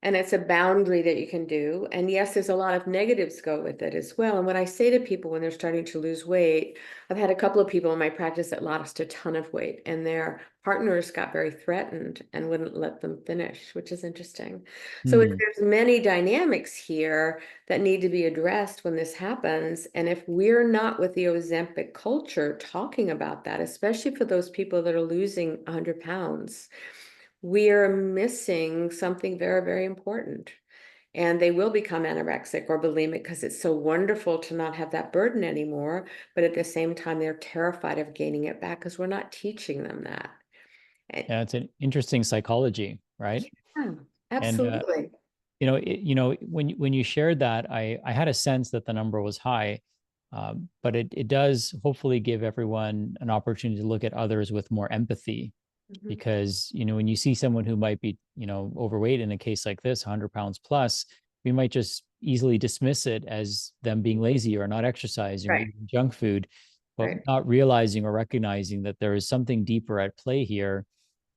And it's a boundary that you can do. And yes, there's a lot of negatives go with it as well. And what I say to people when they're starting to lose weight, I've had a couple of people in my practice that lost a ton of weight and their partners got very threatened and wouldn't let them finish, which is interesting. So Hmm. there's many dynamics here that need to be addressed when this happens. And if we're not with the Ozempic culture talking about that, especially for those people that are losing 100 pounds, we are missing something very, very important. And they will become anorexic or bulimic because it's so wonderful to not have that burden anymore. But at the same time, they're terrified of gaining it back because we're not teaching them that. And- Yeah, it's an interesting psychology, right? yeah, And absolutely. when you shared that, I had a sense that the number was high, but it does hopefully give everyone an opportunity to look at others with more empathy, Mhm. because when you see someone who might be overweight in a case like this, 100 pounds plus, we might just easily dismiss it as them being lazy or not exercising or Right, eating junk food, but right. not realizing or recognizing that there is something deeper at play here,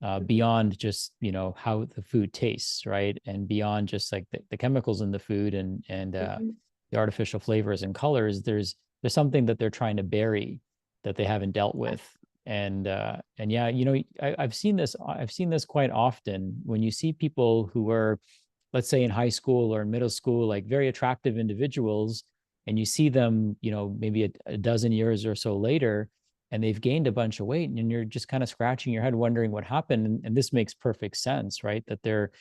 Mhm. beyond just how the food tastes, right, and beyond just like the chemicals in the food and Mhm. the artificial flavors and colors. There's something that they're trying to bury that they haven't dealt with. And yeah, I've seen this quite often when you see people who were, let's say, in high school or in middle school, like very attractive individuals, and you see them maybe a dozen years or so later, and they've gained a bunch of weight, and you're just kind of scratching your head wondering what happened. And this makes perfect sense, right? That they're,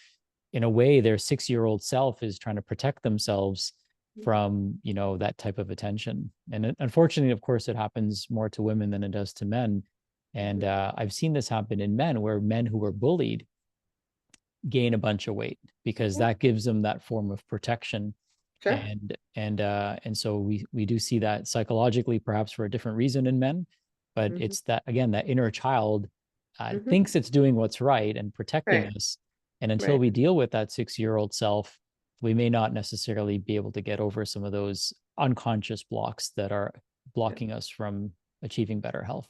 in a way, their 6-year-old self is trying to protect themselves from that type of attention. And unfortunately, of course, it happens more to women than it does to men. And Mhm. I've seen this happen in men, where men who were bullied gain a bunch of weight because Yeah, that gives them that form of protection. sure. And so we do see that psychologically, perhaps for a different reason in men, but Mhm. it's that, again, that inner child Mhm. thinks it's doing what's right and protecting Right, us. And until right. we deal with that 6-year-old self, we may not necessarily be able to get over some of those unconscious blocks that are blocking us from achieving better health.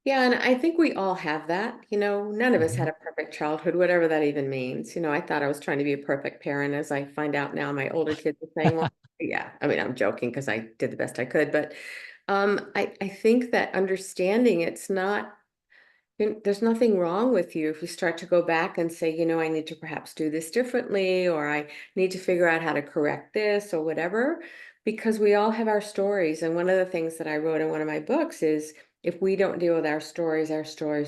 Yeah, and I think we all have that. None of us Mhm. had a perfect childhood, whatever that even means. I thought I was trying to be a perfect parent. As I find out now, my older kids are saying, well, yeah, I mean, I'm joking because I did the best I could. But I think that understanding it's not, there's nothing wrong with you if you start to go back and say, I need to perhaps do this differently, or I need to figure out how to correct this or whatever, because we all have our stories. And one of the things that I wrote in one of my books is if we don't deal with our stories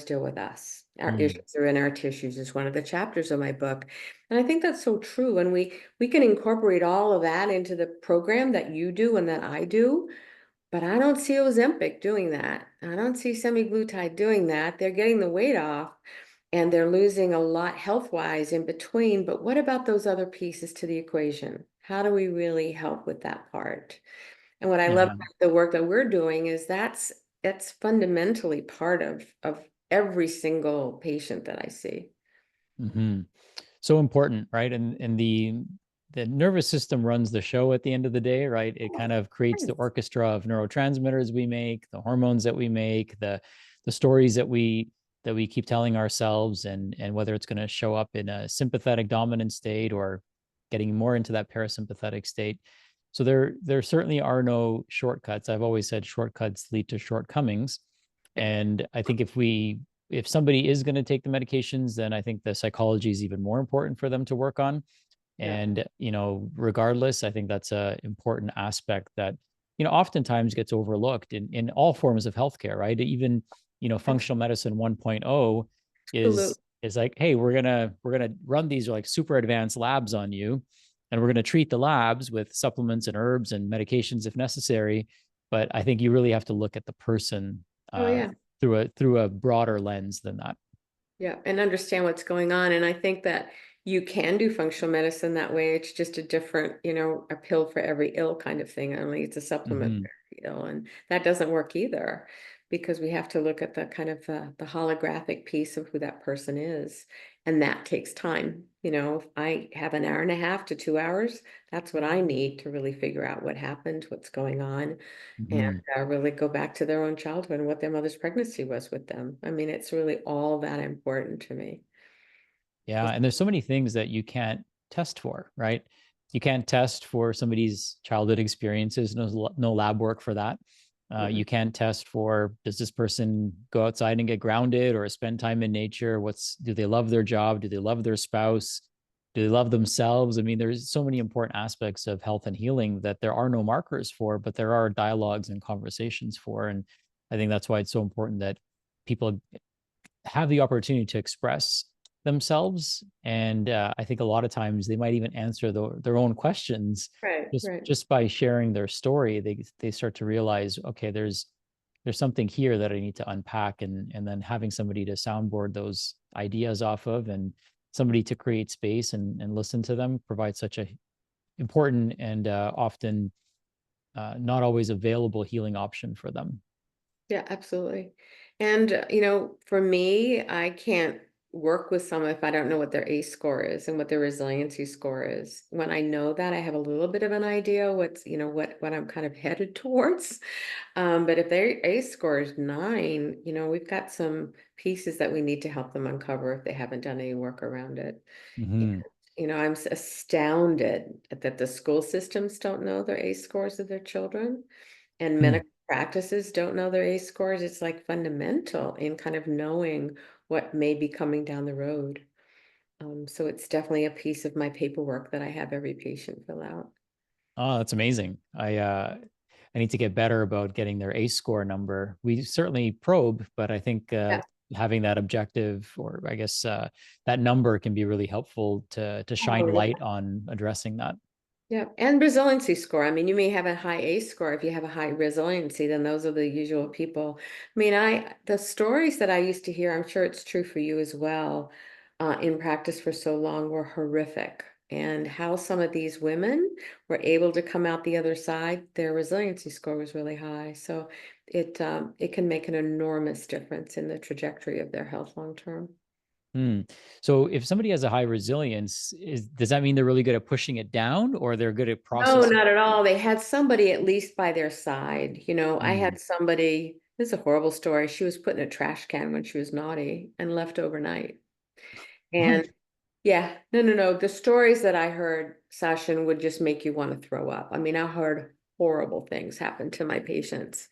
deal with us. Our Mm. issues are in our tissues is one of the chapters of my book. And I think that's so true. And we can incorporate all of that into the program that you do and that I do. But I don't see Ozempic doing that. I don't see semaglutide doing that. They're getting the weight off and they're losing a lot health-wise in between. But what about those other pieces to the equation? How do we really help with that part? And what I love Yeah. about the work that we're doing is that's fundamentally part of every single patient that I see. Hmm. So important, right? And the nervous system runs the show at the end of the day, right? It Oh, kind of creates the nice. orchestra of neurotransmitters we make, the hormones that we make, the stories that we keep telling ourselves, and whether it's going to show up in a sympathetic dominant state or getting more into that parasympathetic state. So there certainly are no shortcuts. I've always said shortcuts lead to shortcomings. And I think if somebody is going to take the medications, then I think the psychology is even more important for them to work on. Yeah, And, regardless, I think that's a important aspect that, oftentimes gets overlooked in all forms of healthcare, right? Even, functional medicine 1.0 absolutely. is like, hey, we're gonna run these like super advanced labs on you, and we're going to treat the labs with supplements and herbs and medications if necessary. But I think you really have to look at the person Oh, yeah. through a broader lens than that. Yeah, and understand what's going on. And I think that you can do functional medicine that way. It's just a different, a pill for every ill kind of thing. Only it's a supplement Hmm. for every ill, and that doesn't work either, because we have to look at the kind of the holographic piece of who that person is, and that takes time. If I have an hour and a half to 2 hours, that's what I need to really figure out what happened, what's going on, and Hmm. really go back to their own childhood and what their mother's pregnancy was with them. I mean, it's really all that important to me. Yeah, and there's so many things that you can't test for, right? You can't test for somebody's childhood experiences. No lab work for that. Mm-mm. You can't test for, does this person go outside and get grounded or spend time in nature? Do they love their job? Do they love their spouse? Do they love themselves? I mean, there's so many important aspects of health and healing that there are no markers for, but there are dialogues and conversations for. And I think that's why it's so important that people have the opportunity to express themselves. And I think a lot of times they might even answer their own questions Right, just right. just by sharing their story. They start to realize, okay, there's something here that I need to unpack, and then having somebody to soundboard those ideas off of, and somebody to create space and listen to them provides such a important and often not always available healing option for them. Yeah, absolutely. And, for me, I can't work with someone if I don't know what their ACE score is and what their resiliency score is. When I know that, I have a little bit of an idea what I'm kind of headed towards. But if their ACE score is 9, we've got some pieces that we need to help them uncover if they haven't done any work around it. And, Hmm. I'm astounded that the school systems don't know their ACE scores of their children, and Hmm. medical practices don't know their ACE scores. It's like fundamental in kind of knowing what may be coming down the road. So it's definitely a piece of my paperwork that I have every patient fill out. Oh, that's amazing. I need to get better about getting their ACE score number. We certainly probe, but I think Yeah. having that objective, or I guess that number, can be really helpful to Oh, shine yeah. light on addressing that. Yeah, and resiliency score. I mean, you may have a high ACE score. If you have a high resiliency, then those are the usual people. I mean, the stories that I used to hear, I'm sure it's true for you as well, in practice for so long were horrific. And how some of these women were able to come out the other side, their resiliency score was really high. So it can make an enormous difference in the trajectory of their health long term. Hmm. So if somebody has a high resilience, does that mean they're really good at pushing it down, or they're good at No, processing? not at all. They had somebody at least by their side. I Hmm. had somebody. This is a horrible story. She was put in a trash can when she was naughty and left overnight. And What? yeah, no. The stories that I heard, Sashin, would just make you want to throw up. I mean, I heard horrible things happen to my patients.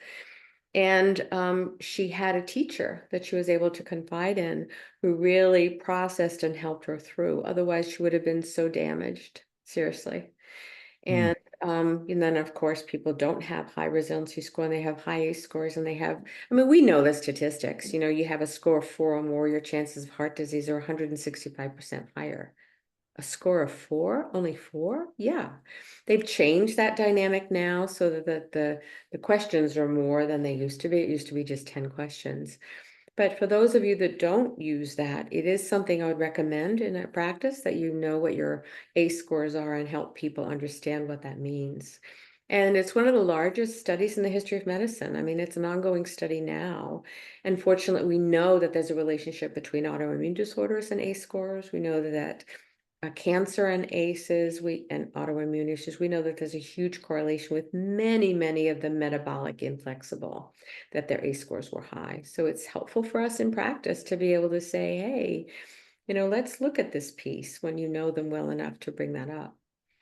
And she had a teacher that she was able to confide in who really processed and helped her through. Otherwise, she would have been so damaged, seriously. Hmm. And then of course people don't have high resiliency score and they have high ACE scores and they have, I mean, we know the statistics, you have a score of 4 or more, your chances of heart disease are 165% higher. A score of 4, only 4? Yeah. They've changed that dynamic now so that the questions are more than they used to be. It used to be just 10 questions. But for those of you that don't use that, it is something I would recommend in a practice that you know what your ACE scores are and help people understand what that means. And it's one of the largest studies in the history of medicine. I mean, it's an ongoing study now. And fortunately, we know that there's a relationship between autoimmune disorders and ACE scores. We know that cancer and ACEs and autoimmune issues, we know that there's a huge correlation with many of the metabolic inflexible, that their ACE scores were high. So it's helpful for us in practice to be able to say, hey, let's look at this piece when you know them well enough to bring that up.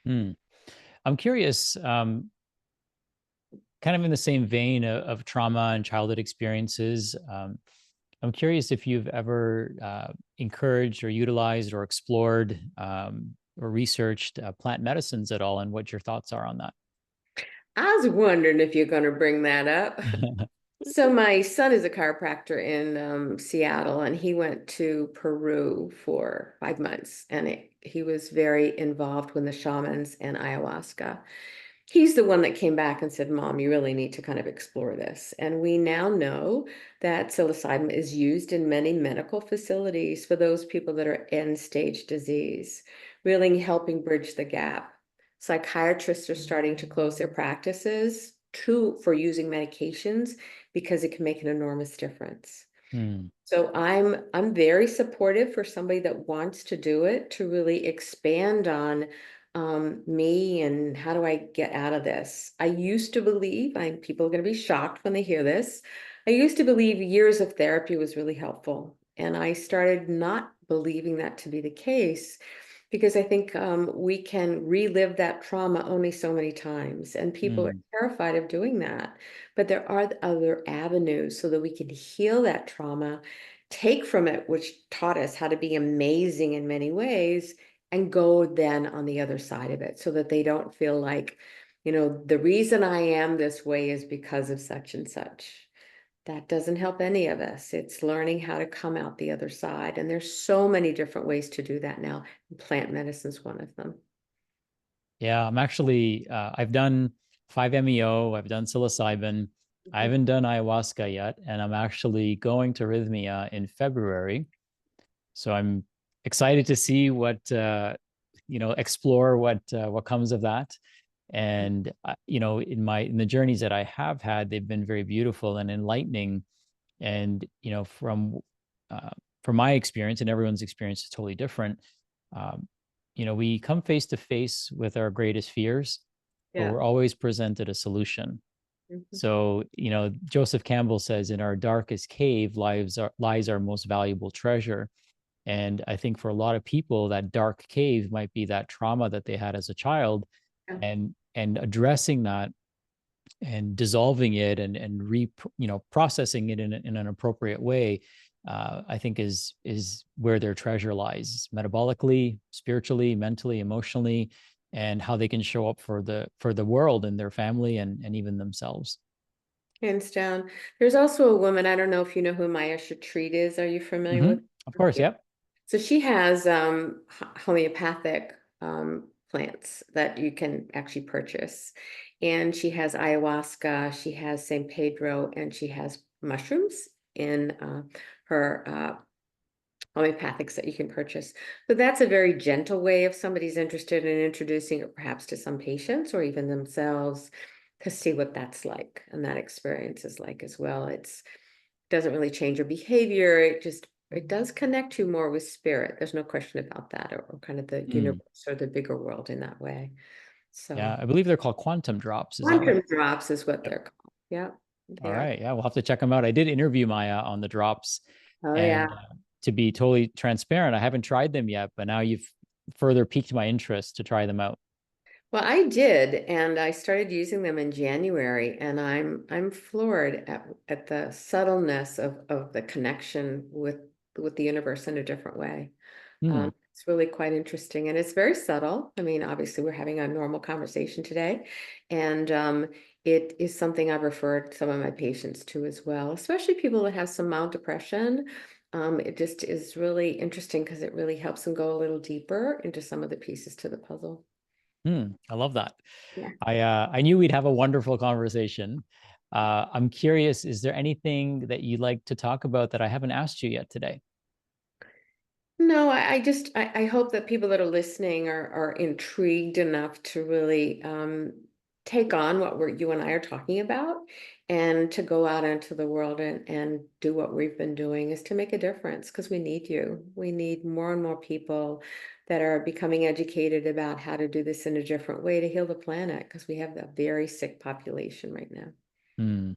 Hmm. I'm curious, kind of in the same vein of trauma and childhood experiences. I'm curious if you've ever encouraged or utilized or explored or researched plant medicines at all, and what your thoughts are on that. I was wondering if you're going to bring that up. So my son is a chiropractor in Seattle, and he went to Peru for 5 months, and he was very involved with the shamans and ayahuasca. He's the one that came back and said, Mom, you really need to kind of explore this. And we now know that psilocybin is used in many medical facilities for those people that are end stage disease, really helping bridge the gap. Psychiatrists are starting to close their practices for using medications because it can make an enormous difference. Hmm. So I'm very supportive for somebody that wants to do it, to really expand on me and how do I get out of this. I used to believe, people are going to be shocked when they hear this. I used to believe years of therapy was really helpful, and I started not believing that to be the case because I think we can relive that trauma only so many times, and people are Hmm. terrified of doing that. But there are other avenues so that we can heal that trauma, take from it, which taught us how to be amazing in many ways, and go then on the other side of it so that they don't feel like, the reason I am this way is because of such and such. That doesn't help any of us. It's learning how to come out the other side. And there's so many different ways to do that now. Plant medicine is one of them. Yeah, I'm actually, I've done 5-MeO, I've done psilocybin. I Mhm. haven't done ayahuasca yet, and I'm actually going to Rhythmia in February. So I'm excited to see explore what comes of that. And in the journeys that I have had, they've been very beautiful and enlightening. And uh, from my experience, and everyone's experience is totally different. Um, we come face to face with our greatest fears, but Yeah. we're always presented a solution. Mhm. So, Joseph Campbell says, in our darkest cave lies our most valuable treasure. And I think for a lot of people, that dark cave might be that trauma that they had as a child, Yeah. and addressing that and dissolving it and processing it in an appropriate way. I think is where their treasure lies, metabolically, spiritually, mentally, emotionally, and how they can show up for the world and their family and even themselves. Hands down. There's also a woman, I don't know if you know who Maya Shatreat is. Are you familiar with? Of course, Yeah. yep. So she has homeopathic plants that you can actually purchase. And she has ayahuasca, she has San Pedro, and she has mushrooms in her homeopathics that you can purchase. So that's a very gentle way if somebody's interested in introducing it perhaps to some patients or even themselves to see what that's like and that experience is like as well. It's doesn't really change your behavior. It does connect you more with spirit. There's no question about that, or kind of the Mm. universe or the bigger world in that way. Yeah, So I believe they're called quantum drops. Is that right? quantum drops is what Yep. they're called. Yeah. All They are. right. Yeah, we'll have to check them out. I did interview Maya on the drops, Oh yeah. and to be totally transparent, I haven't tried them yet, but now you've further piqued my interest to try them out. Well, I did, and I started using them in January, and I'm floored at the subtleness of the connection with the universe in a different way. Hmm. It's really quite interesting, and it's very subtle. I mean, obviously, we're having a normal conversation today, and it is something I've referred some of my patients to as well, especially people that have some mild depression. It just is really interesting because it really helps them go a little deeper into some of the pieces to the puzzle. I love that. Yeah. I knew we'd have a wonderful conversation. I'm curious, is there anything that you'd like to talk about that I haven't asked you yet today? No, I just I hope that people that are listening are intrigued enough to really take on what you and I are talking about, and to go out into the world and do what we've been doing, is to make a difference, because we need you. We need more and more people that are becoming educated about how to do this in a different way to heal the planet, because we have a very sick population right now. Hmm.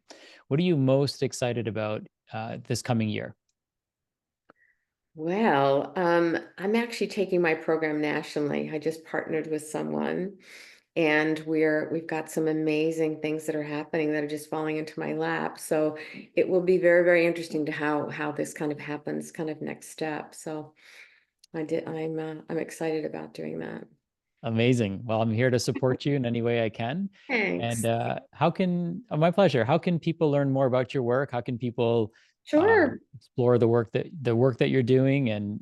What are you most excited about this coming year? Well, I'm actually taking my program nationally. I just partnered with someone, and we've got some amazing things that are happening that are just falling into my lap. So it will be very, very interesting to how this kind of happens, kind of next step. So I'm excited about doing that. Amazing. Well, I'm here to support you in any way I can. And Thanks. my pleasure. How can people learn more about your work? How can people Sure. explore the work that you're doing? And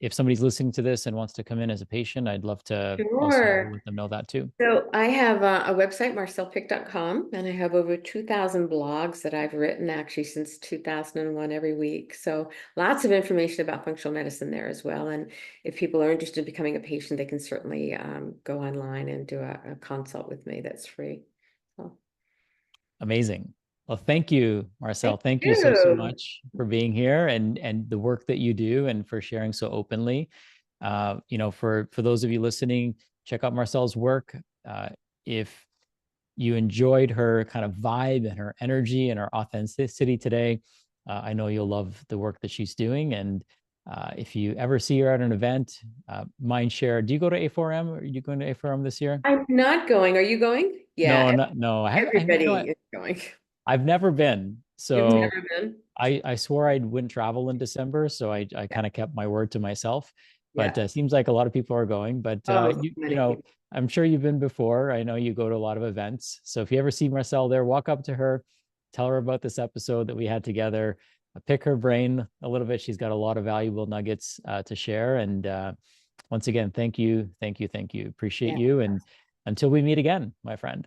if somebody's listening to this and wants to come in as a patient, I'd love to also Sure. let them know that too. So I have a website, marcellepick.com, and I have over 2,000 blogs that I've written actually since 2001 every week. So lots of information about functional medicine there as well. And if people are interested in becoming a patient, they can certainly go online and do a consult with me that's free. So Amazing. Well, thank you, Marcelle. thank Thank you so you. much for being here and the work that you do and for sharing so openly. For those of you listening, check out Marcelle's work. If you enjoyed her kind of vibe and her energy and her authenticity today, I know you'll love the work that she's doing. And if you ever see her at an event, mind share. Do you go to A4M? Are you going to A4M this year? I'm not going. Are you going? No, Yeah, no, no. everybody is going. I've never been. You've So never been? I swore I wouldn't travel in December, so I Yeah. kind of kept my word to myself. But Yeah. seems like a lot of people are going. But Oh, so you many know, people. I'm sure you've been before. I know you go to a lot of events. So if you ever see Marcelle there, walk up to her, tell her about this episode that we had together, pick her brain a little bit. She's got a lot of valuable nuggets to share. And once again, thank you, thank you, thank you. Appreciate Yeah. you. And until we meet again, my friend.